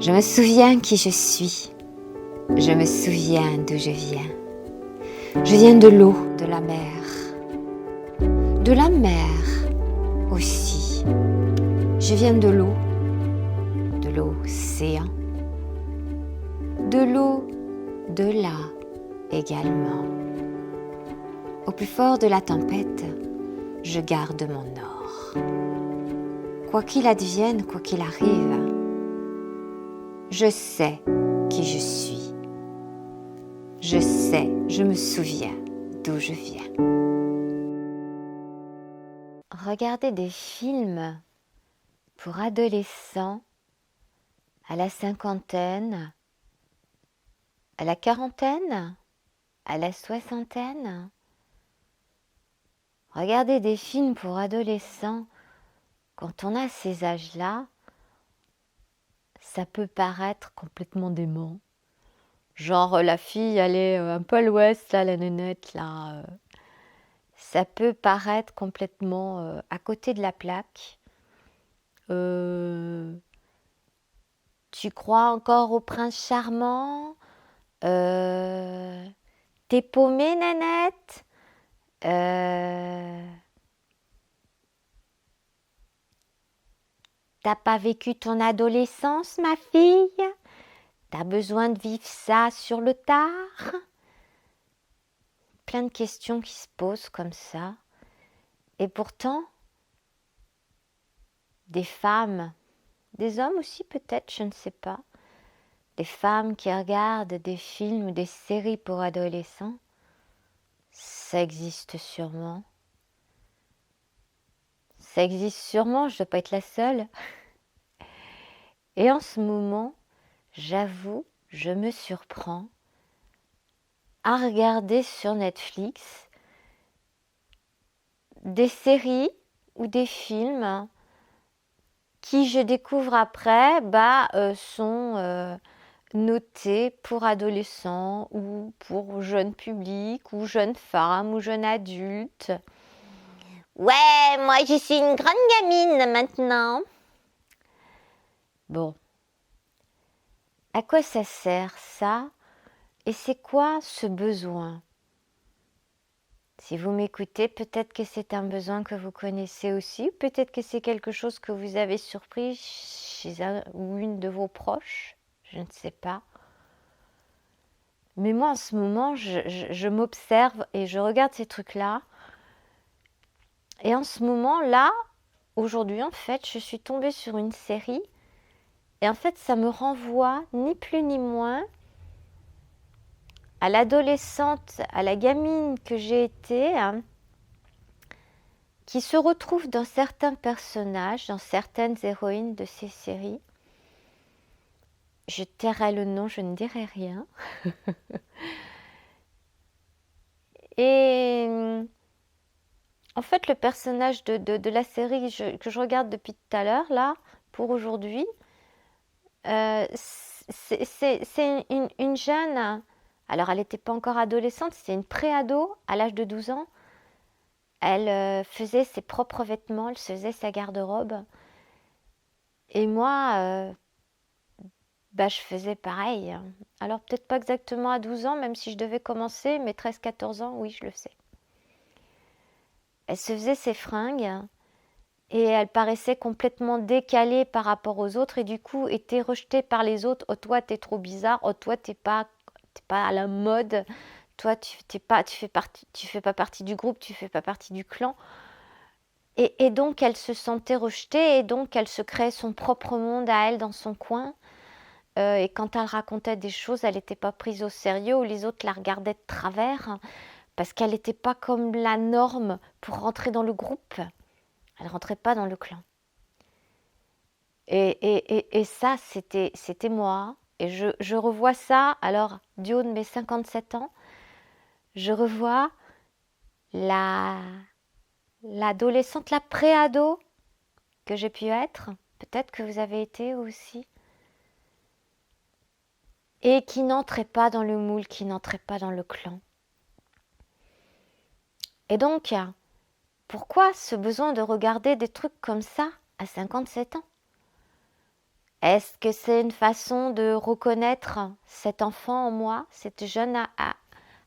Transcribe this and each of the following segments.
Je me souviens qui je suis. Je me souviens d'où je viens. Je viens de l'eau, de la mer. De la mer aussi. Je viens de l'océan. De l'eau, de là également. Au plus fort de la tempête, je garde mon or. Quoi qu'il advienne, quoi qu'il arrive, je sais qui je suis. Je sais, je me souviens d'où je viens. Regarder des films pour adolescents à la cinquantaine, à la quarantaine, à la soixantaine. Regarder des films pour adolescents quand on a ces âges-là, ça peut paraître complètement dément. Genre la fille, elle est un peu à l'ouest, là, la nénette, là. Ça peut paraître complètement à côté de la plaque. Tu crois encore au prince charmant? T'es paumée, nénette? T'as pas vécu ton adolescence, ma fille? T'as besoin de vivre ça sur le tard? Plein de questions qui se posent comme ça. Et pourtant, des femmes, des hommes aussi peut-être, je ne sais pas, des femmes qui regardent des films ou des séries pour adolescents, ça existe sûrement. Ça existe sûrement, je ne dois pas être la seule. Et en ce moment, j'avoue, je me surprends à regarder sur Netflix des séries ou des films qui, je découvre après, sont notés pour adolescents ou pour jeunes publics ou jeunes femmes ou jeunes adultes. Ouais, moi je suis une grande gamine maintenant. Bon, à quoi ça sert ça? Et c'est quoi ce besoin? Si vous m'écoutez, peut-être que c'est un besoin que vous connaissez aussi, peut-être que c'est quelque chose que vous avez surpris chez un ou une de vos proches, je ne sais pas. Mais moi, en ce moment, je m'observe et je regarde ces trucs-là. Et en ce moment-là, aujourd'hui, en fait, je suis tombée sur une série. Et en fait, ça me renvoie, ni plus ni moins, à l'adolescente, à la gamine que j'ai été, hein, qui se retrouve dans certains personnages, dans certaines héroïnes de ces séries. Je tairai le nom, je ne dirai rien. Et en fait, le personnage de la série que je regarde depuis tout à l'heure, là, pour aujourd'hui, c'est une jeune. Alors, elle n'était pas encore adolescente, c'était une pré-ado à l'âge de 12 ans. Elle faisait ses propres vêtements, elle se faisait sa garde-robe. Et moi, je faisais pareil. Alors, peut-être pas exactement à 12 ans, même si je devais commencer, mais 13-14 ans, oui, je le sais. Elle se faisait ses fringues et elle paraissait complètement décalée par rapport aux autres et du coup était rejetée par les autres. Oh, toi, t'es trop bizarre. Oh, toi, t'es pas à la mode. Toi, tu fais pas partie du groupe, tu fais pas partie du clan. Et donc, elle se sentait rejetée et donc, elle se créait son propre monde à elle dans son coin. Et quand elle racontait des choses, elle n'était pas prise au sérieux ou les autres la regardaient de travers parce qu'elle n'était pas comme la norme pour rentrer dans le groupe. Elle ne rentrait pas dans le clan. Et ça, c'était moi. Et je revois ça, alors, du haut de mes 57 ans, je revois l'adolescente, la pré-ado que j'ai pu être. Peut-être que vous avez été aussi. Et qui n'entrait pas dans le moule, qui n'entrait pas dans le clan. Et donc, pourquoi ce besoin de regarder des trucs comme ça à 57 ans? Est-ce que c'est une façon de reconnaître cet enfant en moi, cette jeune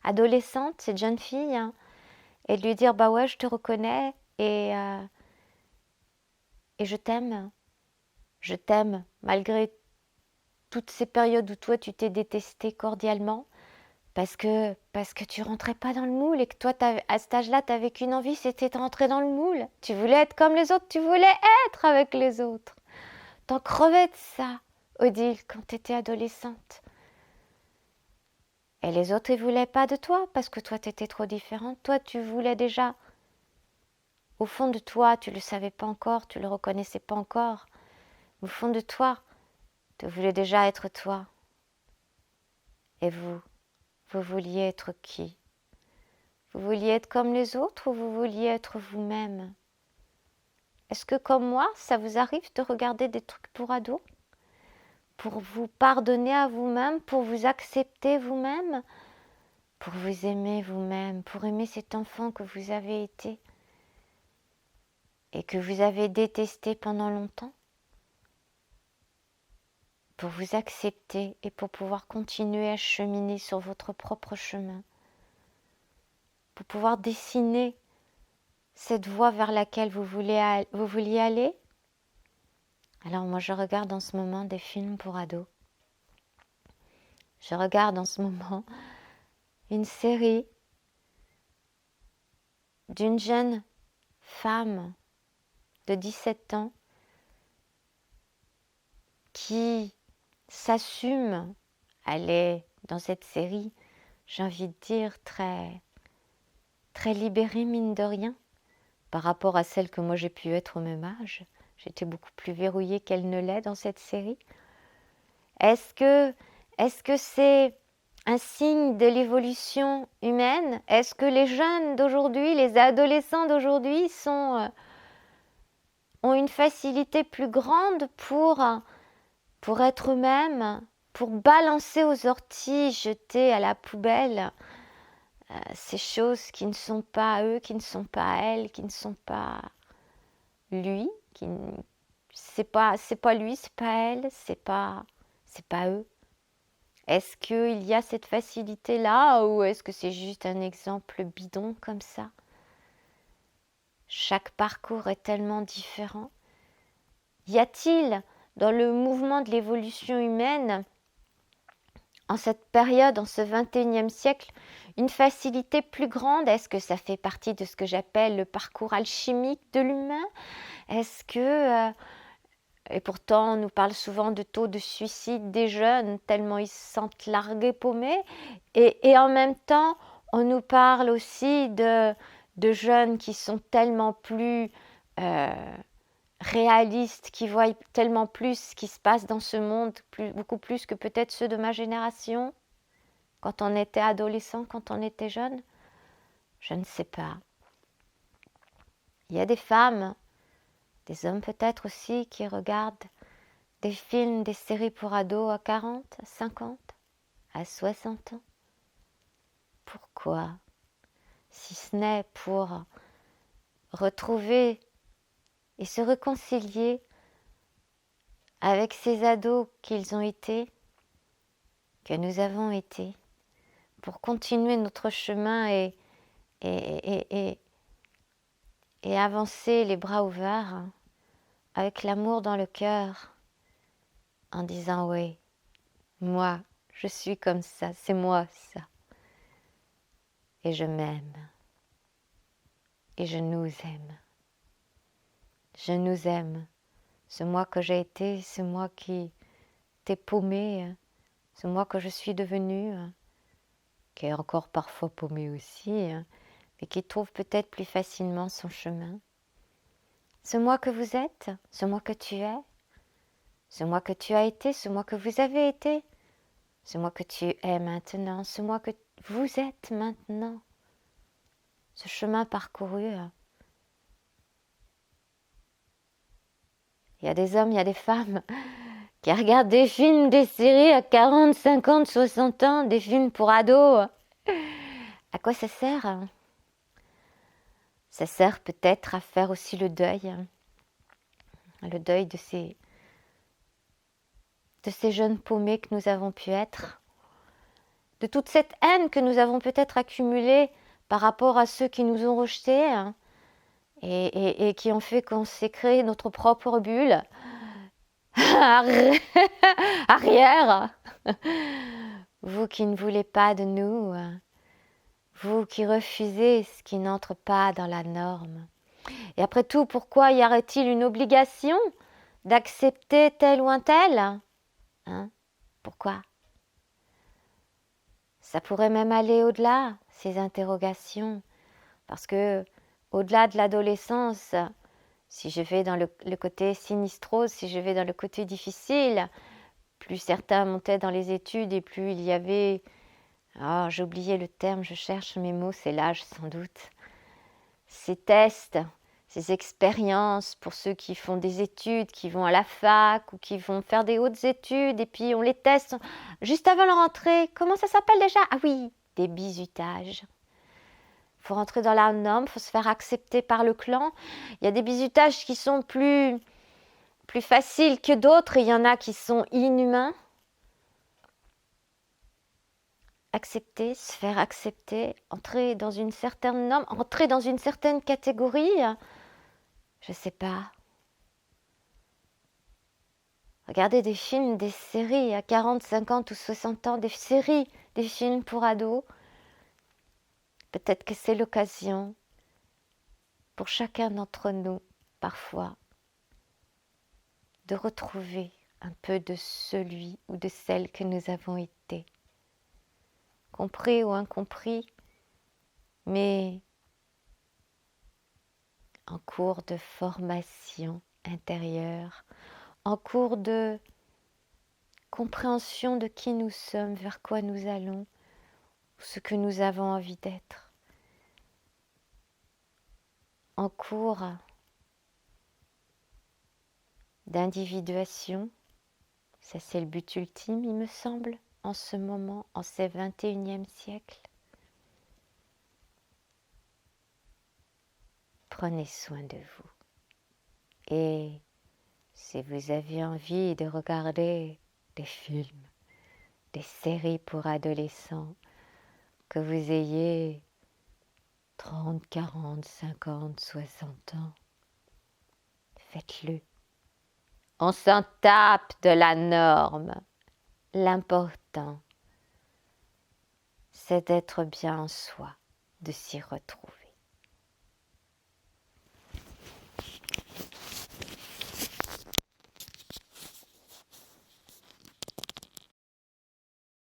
adolescente, cette jeune fille, hein, et de lui dire bah ouais, je te reconnais et je t'aime malgré toutes ces périodes où toi tu t'es détesté cordialement parce que tu rentrais pas dans le moule et que toi à cet âge-là t'avais qu'une envie, c'était de rentrer dans le moule. Tu voulais être comme les autres, tu voulais être avec les autres. T'en crevais de ça, Odile, quand t'étais adolescente. Et les autres, ils voulaient pas de toi parce que toi, t'étais trop différente. Toi, tu voulais déjà. Au fond de toi, tu le savais pas encore, tu le reconnaissais pas encore. Au fond de toi, tu voulais déjà être toi. Et vous vouliez être qui? Vous vouliez être comme les autres ou vous vouliez être vous-même? Est-ce que comme moi, ça vous arrive de regarder des trucs pour ados? Pour vous pardonner à vous-même, pour vous accepter vous-même, pour vous aimer vous-même, pour aimer cet enfant que vous avez été et que vous avez détesté pendant longtemps, pour vous accepter et pour pouvoir continuer à cheminer sur votre propre chemin, pour pouvoir dessiner cette voie vers laquelle vous vouliez aller. Alors moi je regarde en ce moment des films pour ados. Je regarde en ce moment une série d'une jeune femme de 17 ans qui s'assume. Elle est dans cette série, j'ai envie de dire, très libérée mine de rien, par rapport à celle que moi j'ai pu être au même âge. J'étais beaucoup plus verrouillée qu'elle ne l'est dans cette série. Est-ce que c'est un signe de l'évolution humaine? Est-ce que les jeunes d'aujourd'hui, les adolescents d'aujourd'hui ont une facilité plus grande pour être eux-mêmes, pour balancer aux orties, jeter à la poubelle ces choses qui ne sont pas eux, qui ne sont pas elle, qui ne sont pas lui, c'est pas lui, c'est pas elle, c'est pas eux. Est-ce qu'il y a cette facilité-là ou est-ce que c'est juste un exemple bidon comme ça? Chaque parcours est tellement différent. Y a-t-il dans le mouvement de l'évolution humaine, en cette période, en ce 21e siècle, une facilité plus grande? Est-ce que ça fait partie de ce que j'appelle le parcours alchimique de l'humain? Est-ce que... et pourtant, on nous parle souvent de taux de suicide des jeunes, tellement ils se sentent largués, paumés. Et en même temps, on nous parle aussi de jeunes qui sont tellement plus réalistes, qui voient tellement plus ce qui se passe dans ce monde, beaucoup plus que peut-être ceux de ma génération, quand on était adolescent, quand on était jeune. Je ne sais pas. Il y a des femmes, des hommes peut-être aussi, qui regardent des films, des séries pour ados à 40, à 50, à 60 ans. Pourquoi? Si ce n'est pour retrouver et se réconcilier avec ces ados qu'ils ont été, que nous avons été, pour continuer notre chemin et avancer les bras ouverts, hein, avec l'amour dans le cœur, en disant oui, moi, je suis comme ça, c'est moi ça. Et je m'aime. Et je nous aime. Je nous aime. Ce moi que j'ai été, ce moi qui t'ai paumé, ce moi que je suis devenue, qui est encore parfois paumé aussi, mais qui trouve peut-être plus facilement son chemin. Ce moi que vous êtes, ce moi que tu es, ce moi que tu as été, ce moi que vous avez été, ce moi que tu es maintenant, ce moi que vous êtes maintenant, ce chemin parcouru. Il y a des hommes, il y a des femmes qui regardent des films, des séries à 40, 50, 60 ans, des films pour ados. À quoi ça sert? Ça sert peut-être à faire aussi le deuil de de ces jeunes paumés que nous avons pu être, de toute cette haine que nous avons peut-être accumulée par rapport à ceux qui nous ont rejetés, hein, et qui ont fait qu'on s'est créé notre propre bulle arrière. Vous qui ne voulez pas de nous, vous qui refusez ce qui n'entre pas dans la norme. Et après tout, pourquoi y aurait-il une obligation d'accepter tel ou un tel, hein? Pourquoi? Ça pourrait même aller au-delà, ces interrogations, parce que au-delà de l'adolescence, si je vais dans le côté sinistrose, si je vais dans le côté difficile, plus certains montaient dans les études et plus il y avait, j'ai oublié le terme, je cherche mes mots, c'est l'âge sans doute, ces tests, ces expériences pour ceux qui font des études, qui vont à la fac ou qui vont faire des hautes études et puis on les teste juste avant leur entrée. Comment ça s'appelle déjà? Ah oui, des bizutages. Il faut rentrer dans la norme, il faut se faire accepter par le clan. Il y a des bizutages qui sont plus faciles que d'autres et il y en a qui sont inhumains. Accepter, se faire accepter, entrer dans une certaine norme, entrer dans une certaine catégorie, je sais pas. Regardez des films, des séries à 40, 50 ou 60 ans, des séries, des films pour ados. Peut-être que c'est l'occasion pour chacun d'entre nous, parfois, de retrouver un peu de celui ou de celle que nous avons été. Compris ou incompris, mais en cours de formation intérieure, en cours de compréhension de qui nous sommes, vers quoi nous allons, ce que nous avons envie d'être, en cours d'individuation, ça c'est le but ultime, il me semble, en ce moment, en ce 21e siècle. Prenez soin de vous. Et si vous avez envie de regarder des films, des séries pour adolescents, que vous ayez 30, 40, 50, 60 ans, faites-le. On s'en tape de la norme. L'important, c'est d'être bien en soi, de s'y retrouver.